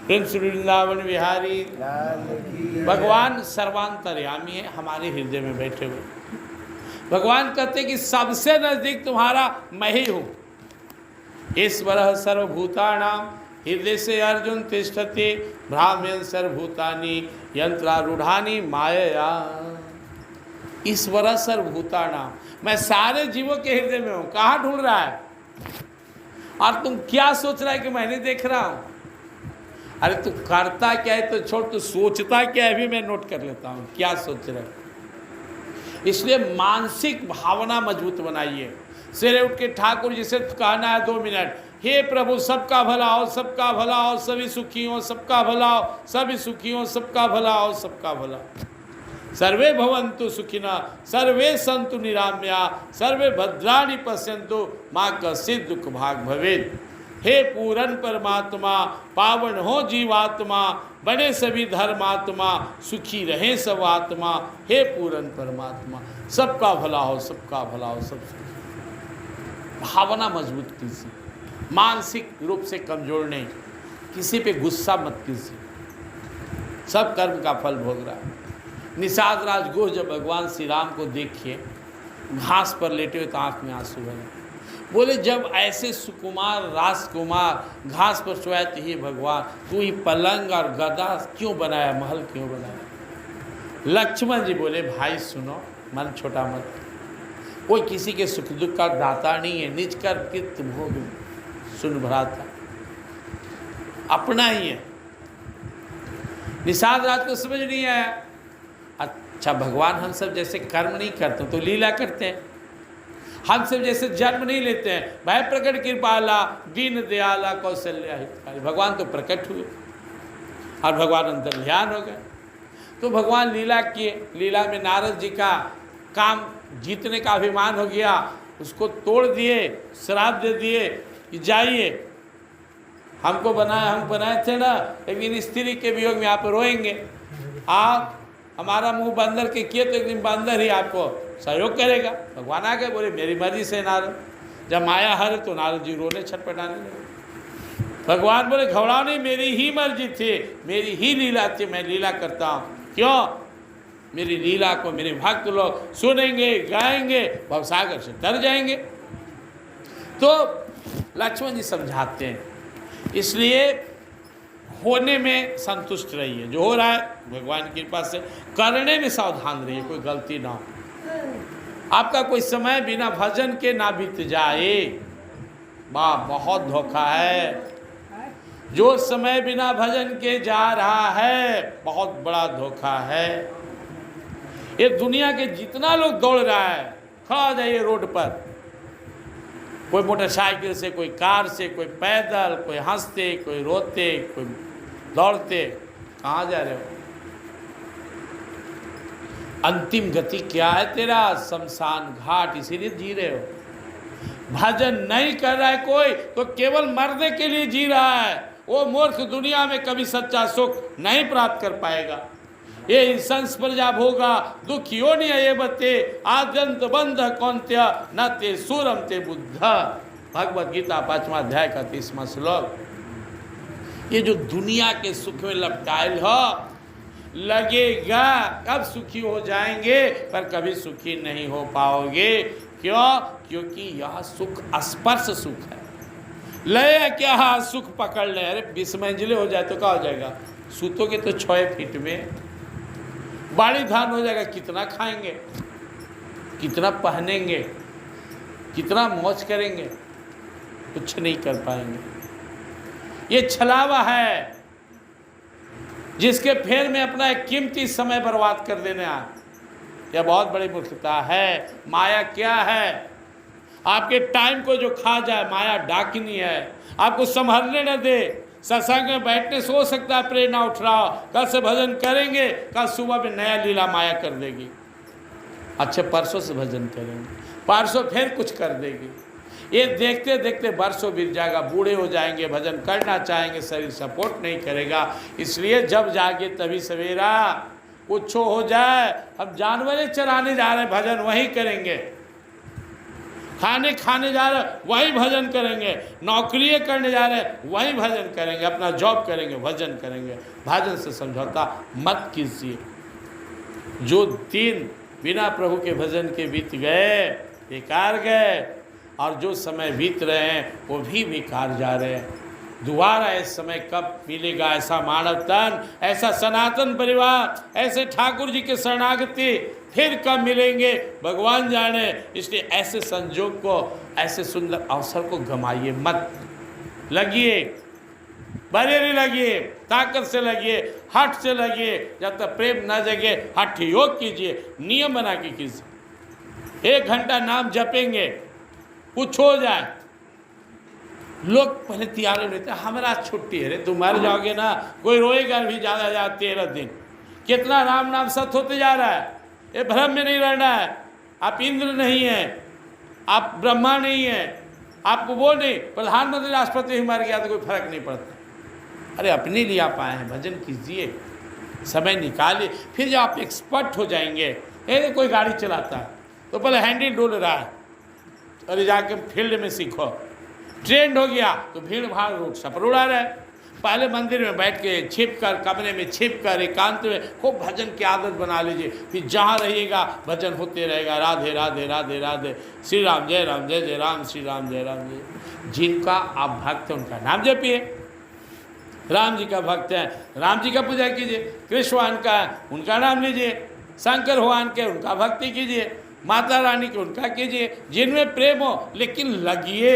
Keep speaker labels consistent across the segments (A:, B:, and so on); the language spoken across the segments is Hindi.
A: प्रिंस वृंदावन बिहारी भगवान सर्वांतर्यामी है, हमारे हृदय में बैठे हुए। भगवान कहते हैं कि सबसे नजदीक तुम्हारा मैं ही हूँ। ईश्वर सर्वभूतानां हृदय से अर्जुन तिष्ठति भ्राम्यन् सर्वभूतानि यंत्रारूढ़ानि मायया। ईश्वर सर्वभूतानां, मैं सारे जीवों के हृदय में हूँ। कहाँ ढूंढ रहा है? और तुम क्या सोच रहा है कि मैं नहीं देख रहा हूँ? अरे तू करता क्या है तो छोड़, तू सोचता क्या है भी मैं नोट कर लेता हूँ, क्या सोच रहा है। इसलिए मानसिक भावना मजबूत बनाइए। सवेरे उठ के ठाकुर जी से कहना है 2 मिनट, हे प्रभु सबका भला हो, सबका भला हो, सभी सुखी हो, सबका भला हो, सभी सुखी हो, सबका भला हो, सबका भला। सर्वे भवन्तु सुखिनः, सर्वे सन्तु निरामया, सर्वे भद्राणि पश्यन्तु, माँ कश्चित् दुख भाग भवेत्। हे पूरन परमात्मा, पावन हो जीवात्मा, बने सभी धर्मात्मा, सुखी रहे सब आत्मा। हे पूरन परमात्मा, सबका भला हो, सबका भला हो, सब सुखी। भावना मजबूत कीजिए, मानसिक रूप से कमजोर नहीं। किसी पे गुस्सा मत कीजिए, सब कर्म का फल भोग रहा है। निषाद राजगुह जब भगवान श्री राम को देखिए घास पर लेटे हुए तो आँख में आंसू भरे। बोले जब ऐसे सुकुमार राजकुमार घास पर सोया तो ये भगवान तू ही पलंग और गदा क्यों बनाया, महल क्यों बनाया? लक्ष्मण जी बोले भाई सुनो, मन छोटा मत, कोई किसी के सुख दुख का दाता नहीं है, निज कर कित भोग सुन भराता, अपना ही है। निषाद राज को समझ नहीं आया। अच्छा भगवान हम सब जैसे कर्म नहीं करते तो लीला करते हैं, हम सब जैसे जन्म नहीं लेते हैं। भाई प्रकट कृपाला दीन दयाला कौशल्या हितकारी, भगवान तो प्रकट हुए और भगवान अंदर ध्यान हो गए। तो भगवान लीला किए, लीला में नारद जी का काम जीतने का अभिमान हो गया, उसको तोड़ दिए, श्राप दे दिए कि जाइए, हमको बनाए, हम बनाए थे ना, लेकिन स्त्री के वियोग में आप रोएंगे। आप हमारा मुंह बंदर के किए तो एक दिन बंदर ही आपको सहयोग करेगा। भगवान आ गए, बोले मेरी मर्जी से नारद। जब माया हर तो नारद जी रोने छटपटाने लगे। भगवान बोले घबराओ नहीं, मेरी ही मर्जी थी, मेरी ही लीला थी, मैं लीला करता हूँ। क्यों? मेरी लीला को मेरे भक्त लोग सुनेंगे, गाएंगे, भवसागर से तर जाएंगे। तो लक्ष्मण जी समझाते हैं, इसलिए होने में संतुष्ट रहिए, जो हो रहा है भगवान की कृपा से, करने में सावधान रहिए, कोई गलती ना हो। आपका कोई समय बिना भजन के ना बीत जाए। वाह, बहुत धोखा है जो समय बिना भजन के जा रहा है, बहुत बड़ा धोखा है। ये दुनिया के जितना लोग दौड़ रहा है, खड़ा हो जाइए रोड पर, कोई मोटरसाइकिल से, कोई कार से, कोई पैदल, कोई हंसते, कोई रोते, कोई दौड़ते, कहाँ जा रहे हो? अंतिम गति क्या है तेरा? शमशान घाट, इसीलिए जी रहे हो। भजन नहीं कर रहा है कोई तो केवल मरने के लिए जी रहा है। वो मूर्ख दुनिया में कभी सच्चा सुख नहीं प्राप्त कर पाएगा। ये संस प्रजा भोगा दुखियो नहीं ये बते आद्यंत बंध कौंत्य न ते सूरम ते बुद्ध। भगवद गीता 5वां अध्याय का 30वां श्लोक। ये जो दुनिया के सुख में लपटाइल हो, लगेगा कब सुखी हो जाएंगे, पर कभी सुखी नहीं हो पाओगे। क्यों? क्योंकि यह सुख स्पर्श सुख है। ले क्या सुख पकड़ ले, अरे 20 मंजिले हो जाए तो क्या हो जाएगा? सूतोगे तो 6 फीट में, बाड़ी धान हो जाएगा, कितना खाएंगे, कितना पहनेंगे, कितना मौज करेंगे, कुछ नहीं कर पाएंगे। ये छलावा है जिसके फेर में अपना एक कीमती समय बर्बाद कर देना, यह बहुत बड़ी मूर्खता है। माया क्या है? आपके टाइम को जो खा जाए, माया डाकिनी है, आपको संभलने न दे। सत्संग में बैठने से हो सकता है प्रेरणा उठ रहा हो, कल से भजन करेंगे, कल सुबह में नया लीला माया कर देगी। अच्छे परसों से भजन करेंगे, परसों फिर कुछ कर देगी। ये देखते देखते बरसों बीत जाएगा, बूढ़े हो जाएंगे, भजन करना चाहेंगे, शरीर सपोर्ट नहीं करेगा। इसलिए जब जागे तभी सवेरा, कुछ हो जाए, हम जानवरें चराने जा रहे हैं, भजन वहीं करेंगे। खाने जा रहे वही भजन करेंगे, नौकरी करने जा रहे वही भजन करेंगे, अपना जॉब करेंगे भजन करेंगे। भजन से समझौता मत कीजिए। जो दिन बिना प्रभु के भजन के बीत गए बेकार गए, और जो समय बीत रहे हैं वो भी बेकार जा रहे हैं। दोबारा इस समय कब मिलेगा ऐसा मानव तन, ऐसा सनातन परिवार, ऐसे ठाकुर जी के शरणागति फिर कब मिलेंगे भगवान जाने। इसलिए ऐसे संजोग को, ऐसे सुंदर अवसर को गमाइए मत। लगिए, बरेली लगिए, ताकत से लगिए, हठ से लगिए। जब तक प्रेम न जगे हठ योग कीजिए, नियम बना के कीजिए। 1 घंटा नाम जपेंगे, कुछ हो जाए। लोग पहले तैयार रहते हैं, हमारा छुट्टी है रे, तुम मर जाओगे ना, कोई रोएगा भी ज़्यादा 13 दिन। कितना राम नाम सत्य होते जा रहा है। ये भ्रम में नहीं रहना है। आप इंद्र नहीं हैं, आप ब्रह्मा नहीं हैं, आप वो नहीं, प्रधानमंत्री राष्ट्रपति ही मर गया तो कोई फर्क नहीं पड़ता। अरे अपने लिए आप आए हैं, भजन कीजिए, समय निकालिए। फिर जब आप एक्सपर्ट हो जाएंगे, ये कोई गाड़ी चलाता है तो पहले हैंडल डोल रहा है, अरे जाके फील्ड में सीखो। ट्रेंड हो गया तो भीड़ भाड़ रोड सपर उड़ा रहा है। पहले मंदिर में बैठ के छिप कर, कमरे में छिप कर, एकांत में खूब भजन की आदत बना लीजिए। फिर जहाँ रहिएगा भजन होते रहेगा। राधे राधे राधे राधे, श्री राम जय जय राम, श्री राम जय जय। जिनका आप भक्त हैं उनका नाम जपिए। राम जी का भक्त हैं, राम जी का पूजा कीजिए। कृष्ण भगवान का है, उनका नाम लीजिए। शंकर भगवान के, उनका भक्ति कीजिए। माता रानी के, उनका कीजिए। जिनमें प्रेम हो, लेकिन लगिए।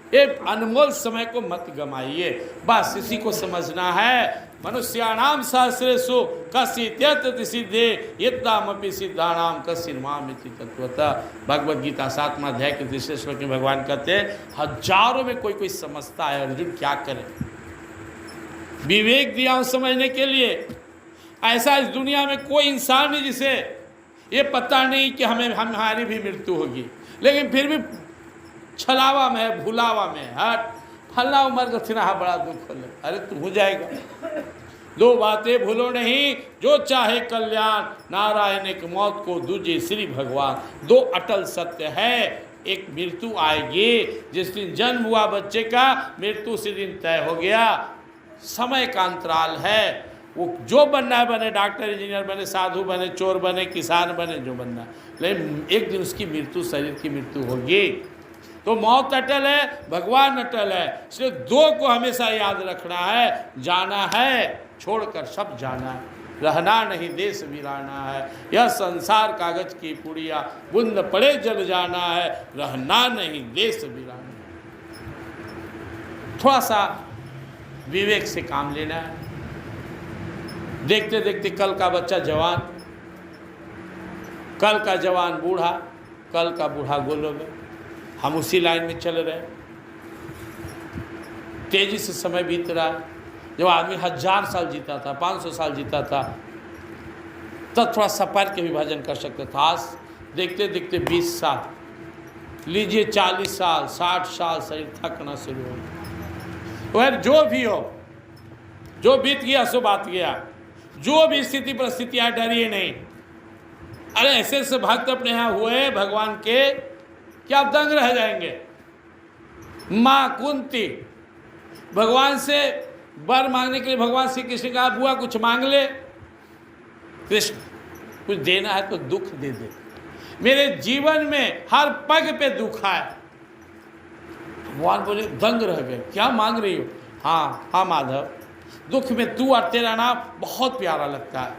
A: ये अनमोल समय को मत गमाइए। बस इसी को समझना है। मनुष्याणाम सहस्रेषु कश्चित् सिद्धे यत्तामपि सिद्धानाम कश्चिन्मामिति तत्वतः। भगवद गीता 7वां अध्याय के 3 श्लोक में भगवान कहते हैं, हजारों में कोई समझता है, अर्जुन क्या करे। विवेक दिया हूं समझने के लिए। ऐसा इस दुनिया में कोई इंसान नहीं जिसे ये पता नहीं कि हमारी भी मृत्यु होगी, लेकिन फिर भी छलावा में है, भुलावा में है। हट फलना उम्र का थिना बड़ा दुख हो। अरे तू हो जाएगा। 2 बातें भूलो नहीं, जो चाहे कल्याण, नारायण एक मौत को, दूजे श्री भगवान। 2 अटल सत्य है। एक मृत्यु आएगी, जिस दिन जन्म हुआ बच्चे का, मृत्यु उसी दिन तय हो गया। समय का अंतराल है। वो जो बनना है बने, डॉक्टर इंजीनियर बने, साधु बने, चोर बने, किसान बने, जो बनना है, लेकिन एक दिन उसकी मृत्यु, शरीर की मृत्यु होगी। तो मौत अटल है, भगवान अटल है। इसलिए 2 को हमेशा याद रखना है। जाना है, छोड़कर सब जाना है। रहना नहीं, देश वीराना है। यह संसार कागज की पुड़िया, बूंद पड़े जल जाना है। रहना नहीं, देश वीराना है। थोड़ा सा विवेक से काम लेना है। देखते देखते कल का बच्चा जवान, कल का जवान बूढ़ा, कल का बूढ़ा गोलों में। हम उसी लाइन में चल रहे हैं। तेजी से समय बीत रहा है। जब आदमी 1000 साल जीता था, 500 साल जीता था, तब थोड़ा सपर के भी भजन कर सकते था। आज देखते देखते 20 साल लीजिए, 40 साल, 60 साल, शरीर थकना शुरू हो। वह जो भी हो, जो बीत गया सो बात गया। जो भी स्थिति परिस्थितियाँ, डरिए नहीं। अरे ऐसे ऐसे भक्त अपने यहाँ हुए भगवान के, क्या आप दंग रह जाएंगे। माँ कुंती भगवान से वर मांगने के लिए भगवान श्री कृष्ण का, बुआ कुछ मांग ले। कृष्ण कुछ देना है तो दुख दे दे। मेरे जीवन में हर पग पे दुख है। भगवान बोले, दंग रह गए, क्या मांग रही हो। हाँ हाँ माधव, दुख में तू और तेरा नाम बहुत प्यारा लगता है,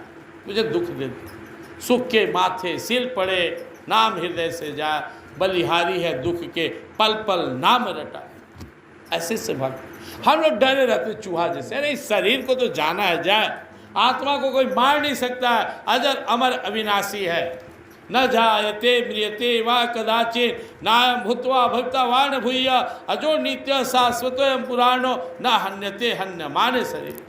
A: मुझे दुख दे दे। सुख के माथे सिल पड़े, नाम हृदय से जाए। बलिहारी है दुख के, पल पल नाम रटा। ऐसे से भक्त हम लोग डरे रहते चूहा जैसे। अरे इस शरीर को तो जाना है, जाए। आत्मा को कोई मार नहीं सकता है। अजर अमर अविनाशी है। न जायते म्रियते वा कदाचित, नायम भूत्वा भक्तवान भूय, अजो नित्य शाश्वतोयम पुराणो, न हन्यते हन्य माने शरीर।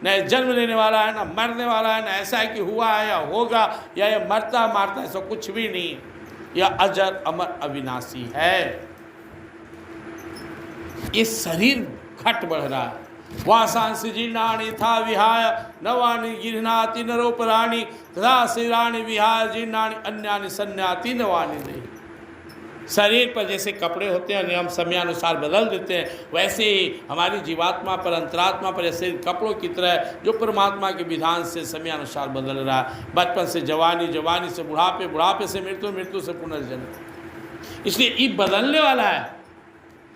A: न जन्म लेने वाला है, न मरने वाला है, न ऐसा है कि हुआ है या होगा, या ये मरता मारता, ऐसा कुछ भी नहीं। यह अजर अमर अविनाशी है। ये शरीर घट बढ़ रहा है। वासांस जीर्णानि था विहाय, नवानि गिरनाति नरोपराणि, तथा शरीराणि विहाय जीर्णानि अन्यानि सन्याति नवानि नहीं। शरीर पर जैसे कपड़े होते हैं हम समयानुसार बदल देते हैं, वैसे ही हमारी जीवात्मा पर, अंतरात्मा पर ऐसे कपड़ों की तरह जो परमात्मा के विधान से समयानुसार बदल रहा है। बचपन से जवानी, जवानी से बुढ़ापे, बुढ़ापे से मृत्यु, मृत्यु से पुनर्जन्म। इसलिए ये बदलने वाला है,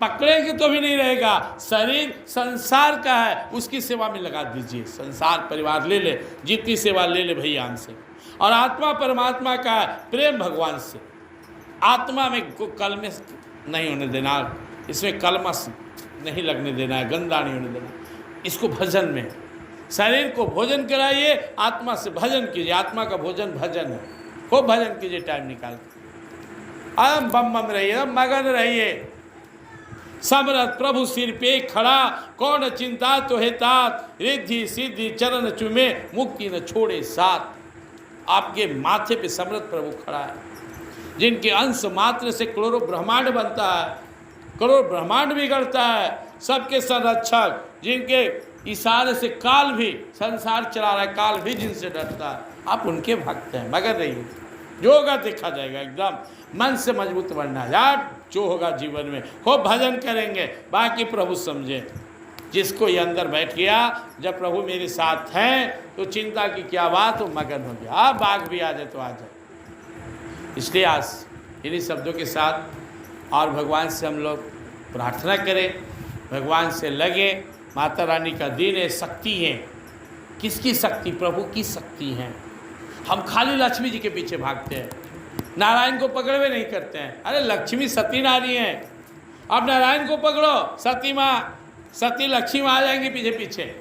A: पकड़ेंगे तो भी नहीं रहेगा। शरीर संसार का है, उसकी सेवा में लगा दीजिए। संसार परिवार ले ले, जितनी सेवा ले ले भैया हमसे। और आत्मा परमात्मा का है, प्रेम भगवान से। आत्मा में कलमश नहीं होने देना, इसमें कलमश नहीं लगने देना है, गंदा नहीं होने देना। इसको भजन में, शरीर को भोजन कराइए, आत्मा से भजन कीजिए। आत्मा का भोजन भजन है, खूब भजन कीजिए टाइम निकाल के। आम बम बम रहिए, मगन रहिए। समरथ प्रभु सिर पे खड़ा, कौन चिंता तो है तात। रिद्धि सिद्धि चरण चुमे, मुक्ति न छोड़े साथ। आपके माथे पे समरथ प्रभु खड़ा है, जिनके अंश मात्र से करोड़ों ब्रह्मांड बनता है, करोड़ ब्रह्मांड बिगड़ता है। सबके संरक्षक, जिनके इशारे से काल भी संसार चला रहा है, काल भी जिनसे डरता है, आप उनके भक्त हैं। मगर नहीं, जो होगा देखा जाएगा। एकदम मन से मजबूत बनना यार, जो होगा जीवन में खूब भजन करेंगे, बाकी प्रभु समझे। जिसको ये अंदर बैठ गया, जब प्रभु मेरे साथ हैं तो चिंता की क्या बात, वो मगन हो गया। आप बाघ भी आ जाए तो आ जाए। इसलिए आज इन्हीं शब्दों के साथ और भगवान से हम लोग प्रार्थना करें, भगवान से लगे। माता रानी का दिन है, शक्ति है। किसकी शक्ति? प्रभु की शक्ति है। हम खाली लक्ष्मी जी के पीछे भागते हैं, नारायण को पकड़ में नहीं करते हैं। अरे लक्ष्मी सती नारी है, अब नारायण को पकड़ो, सती माँ, सती लक्ष्मी माँ आ जाएंगी पीछे पीछे।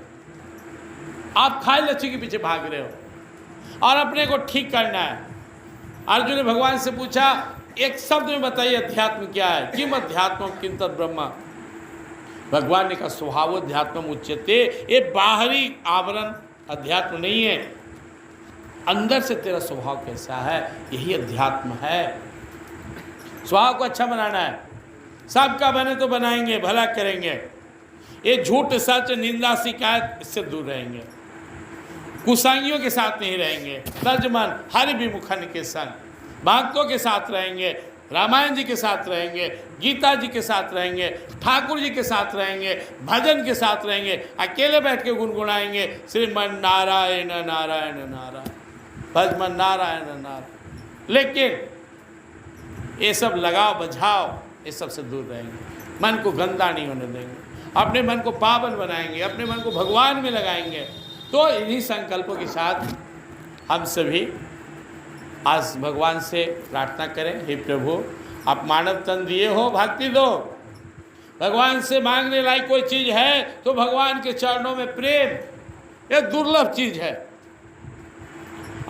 A: आप खाली लक्ष्मी के पीछे भाग रहे हो और अपने को ठीक करना है। अर्जुन ने भगवान से पूछा, एक शब्द में बताइए अध्यात्म क्या है? किम अध्यात्म किम तद ब्रह्म। भगवान ने कहा स्वभावोध्यात्म उच्यते। ये बाहरी आवरण अध्यात्म नहीं है, अंदर से तेरा स्वभाव कैसा है, यही अध्यात्म है। स्वभाव को अच्छा बनाना है, सबका बने तो बनाएंगे, भला करेंगे। ये झूठ सच निंदा शिकायत, इससे दूर रहेंगे। कुसंगियों के साथ नहीं रहेंगे, तजमन हरि विमुखन के संग, भक्तों के साथ रहेंगे, रामायण जी के साथ रहेंगे, गीता जी के साथ रहेंगे, ठाकुर जी के साथ रहेंगे, भजन के साथ रहेंगे। अकेले बैठ के गुनगुनाएंगे श्रीमन नारायण नारायण नारायण, भजमन नारायण नारायण। लेकिन ये सब लगाओ बझाओ, ये सब से दूर रहेंगे। मन को गंदा नहीं होने देंगे, अपने मन को पावन बनाएंगे, अपने मन को भगवान में लगाएंगे। तो इन्हीं संकल्पों के साथ हम सभी आज भगवान से प्रार्थना करें, हे प्रभु आप मानव तन दिए हो, भक्ति दो। भगवान से मांगने लायक कोई चीज़ है तो भगवान के चरणों में प्रेम एक दुर्लभ चीज़ है।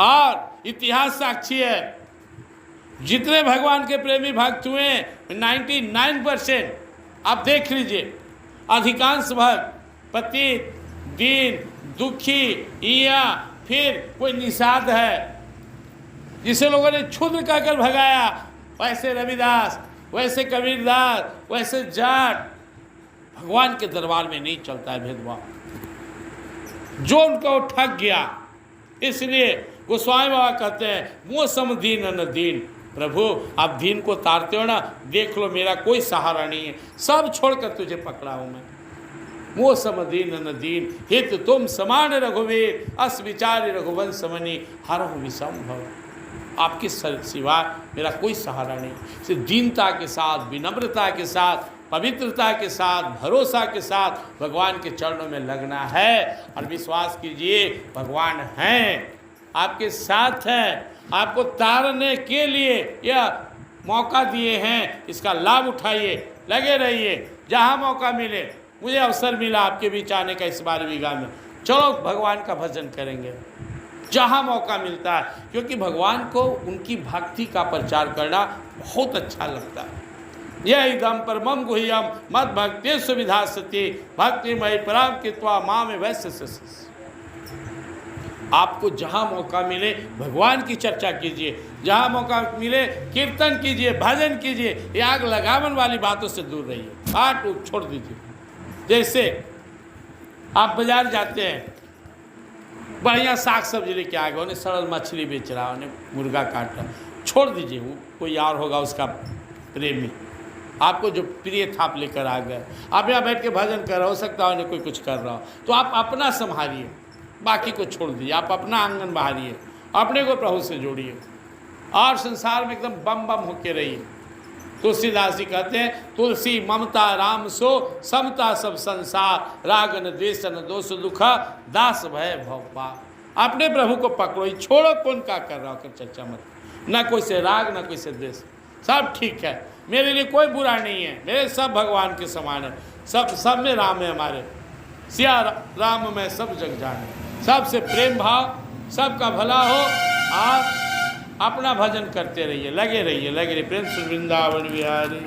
A: और इतिहास साक्षी है, जितने भगवान के प्रेमी भक्त हुए 99% आप देख लीजिए, अधिकांश भक्त पतित, दीन, दुखी, या फिर कोई निषाद है जिसे लोगों ने क्षुद्र कहकर भगाया, वैसे रविदास, वैसे कबीरदास, वैसे जाट। भगवान के दरबार में नहीं चलता है भेदभाव, जो उनको ठग गया। इसलिए गोस्वामी बाबा कहते हैं वो सम दीन न दीन। प्रभु आप दीन को तारते हो ना, देख लो मेरा कोई सहारा नहीं है, सब छोड़कर तुझे पकड़ा हूँ मैं। वो सम दीन न दीन, हित तुम समान रघुवीर, अस विचार रघुवंश मनि हरहु विसंभव। आपके सिवा मेरा कोई सहारा नहीं। सिर्फ दीनता के साथ, विनम्रता के साथ, पवित्रता के साथ, भरोसा के साथ भगवान के चरणों में लगना है। और विश्वास कीजिए भगवान हैं, आपके साथ हैं, आपको तारने के लिए यह मौका दिए हैं। इसका लाभ उठाइए, लगे रहिए। जहाँ मौका मिले, मुझे अवसर मिला आपके बीच आने का इस 12 बीघा में, चलो भगवान का भजन करेंगे जहाँ मौका मिलता है। क्योंकि भगवान को उनकी भक्ति का प्रचार करना बहुत अच्छा लगता है। यह इदम परमम गुह्यम मद भक्ति सुविधा सती भक्ति मई पराम कृत्वा माँ में वैश्य। आपको जहाँ मौका मिले भगवान की चर्चा कीजिए, जहाँ मौका मिले कीर्तन कीजिए, भजन कीजिए। ये आग लगावन वाली बातों से दूर रहिए, बात छोड़ दीजिए। जैसे आप बाजार जाते हैं, बढ़िया साग सब्जी लेके आ गए, उन्हें सड़ल मछली बेच रहा, उन्हें मुर्गा काट रहा, छोड़ दीजिए। वो कोई और होगा, उसका प्रेमी, आपको जो प्रिय था आप लेकर आ गए। आप यहाँ बैठ के भजन कर रहे हो सकता है कोई कुछ कर रहा हो, तो आप अपना संभालिए, बाकी को छोड़ दीजिए। आप अपना आंगन बहारिए, अपने को प्रभु से जोड़िए और संसार में एकदम बम बम होके रहिए। तुलसीदास जी कहते हैं, तुलसी ममता राम सो समता सब संसार, राग न द्वेष न दोष दुखा, दास भय भव पार। अपने प्रभु को पकड़ो, छोड़ो कौन का कर रहा हो चर्चा मत, ना कोई से राग ना कोई से द्वेष, सब ठीक है, मेरे लिए कोई बुरा नहीं है, मेरे सब भगवान के समान है, सब में राम है हमारे, सिया राम में सब जग जाने, सबसे प्रेम भाव, सबका भला हो, और अपना भजन करते रहिए, लगे रहिए प्रेम से वृंदावन बिहारी।